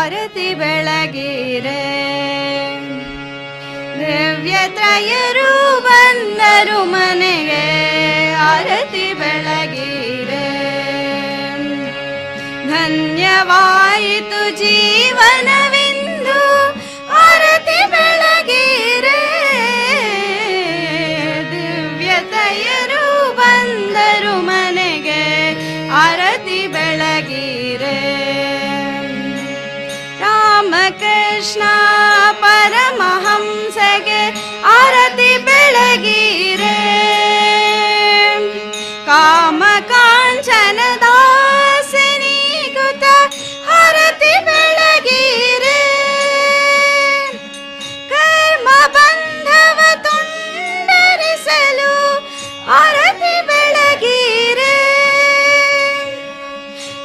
ಆರತಿ ಬೆಳಗಿರೆ. ದಿವ್ಯತ್ರಯರು ಬಂದರು ಮನೆಗೆ, ಆರತಿ ಬೆಳಗಿರೆ. ಧನ್ಯವಾಯಿತು ಜೀವನವಿಂದು, ಆರತಿ ಬೆಳಗಿರೆ. ದಿವ್ಯತ್ರಯರು ಬಂದರು ಮನೆಗೆ, ಆರತಿ ಬೆಳಗಿರೆ. ರಾಮಕೃಷ್ಣ ಪರಮಹಂಸಗೆ ಆರತಿ ಬೆಳಗಿರೆ. ಕಾಮ ಕಾಂಚನ ದಾಸನಿಗುತ ಆರತಿ ಬೆಳಗಿರೆ. ಕರ್ಮ ಬಂಧವ ತುಂಡರಿಸಲು ಆರತಿ ಬೆಳಗಿರೆ.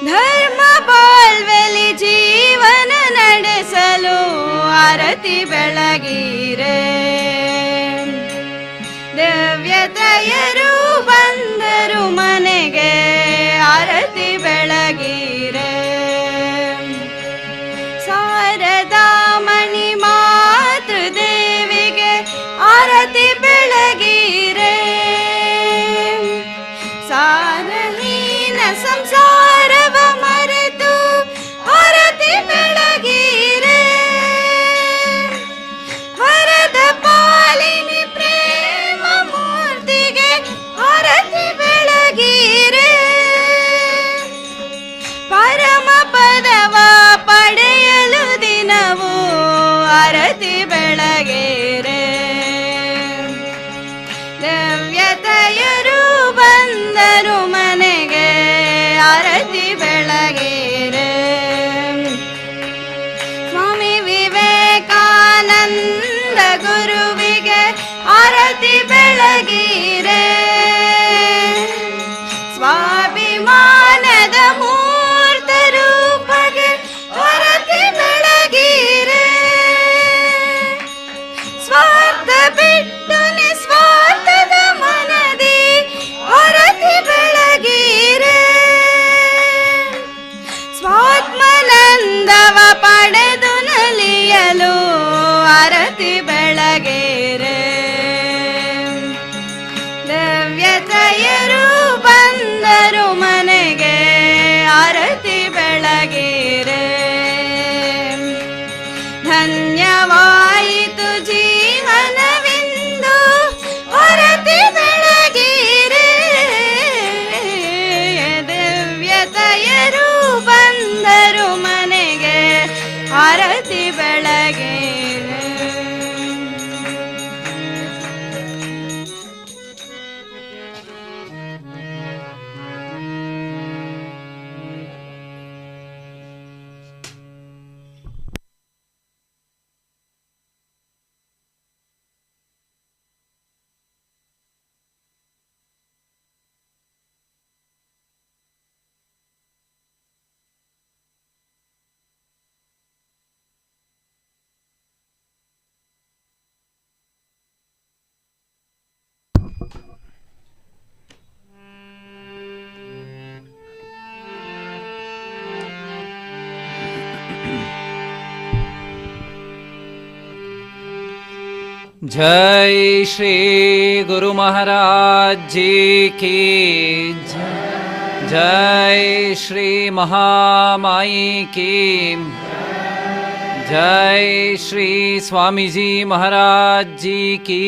ಧರ್ಮ ಬಾಳ್ವೆಲಿ ಜೀವನ ನಡೆಸಲು ಆರತಿ ಬೆಳಗಿರೆ. ದಿವ್ಯತ್ರಯರು ಬಂದರು ಮನೆಗೆ, ಆರತಿ ಬೆಳಗಿರೆ. ಶಾರದಾಮಣಿ ಮಾತೃದೇವಿಗೆ ಆರತಿ ಬೆಳಗಿರೆ. ಸಾರಹೀನ ಸಂಸಾರವ ಮರೆತು ಆರತಿ ಬೆಳಗಿರೆ. ವರದ ಪಾಲಿನಿ ಪ್ರೇಮ ಮೂರ್ತಿಗೆ ಆರತಿ ಬೆಳಗಿರೆ. ಪರಮ ಪದವ ಪಡೆಯಲು ದಿನವೂ ಆರತಿ ಬೆಳಗಿರೆ. ದಿವ್ಯತ್ರಯರು ಬಂದರು ಮನೆಗೆ, ಆರತಿ ಬೆಳಗಿರೆ. ಸ್ವಾಮಿ ವಿವೇಕಾನಂದ ಗುರುವಿಗೆ ಆರತಿ ಬೆಳಗಿರೆ. ಸ್ವಾಭಿಮಾನದ ಮೂರ್ತ ರೂಪಗೆ ಆರತಿ ಬೆಳಗಿರೆ. ಸ್ವಾರ್ಥ ಬಿಟ್ಟು ನಿಸ್ವಾರ್ಥದ ಮನದಿ ಆರತಿ ಬೆಳಗಿರೆ. ಸ್ವಾತ್ಮನಂದವ ಪಡೆದು ನಲಿಯಲು ಆರತಿ ಬೆಳಗಿರೆ. ದಿವ್ಯತ್ರಯರು ಬಂದರು ಮನೆಗೆ, ಆರತಿ ಬೆಳಗಿರೆ. ಧನ್ಯವಾಯಿತು ಜೀವನವಿಂದು, ಆರತಿ ಬೆಳಗಿರೆ. ದಿವ್ಯತ್ರಯರು ಬಂದರು ಮನೆಗೆ, ಆರತಿ ಬೆಳಗಿರೆ. जय श्री गुरु महाराज जी की जय श्री महामाई की जय श्री स्वामी जी महाराज जी की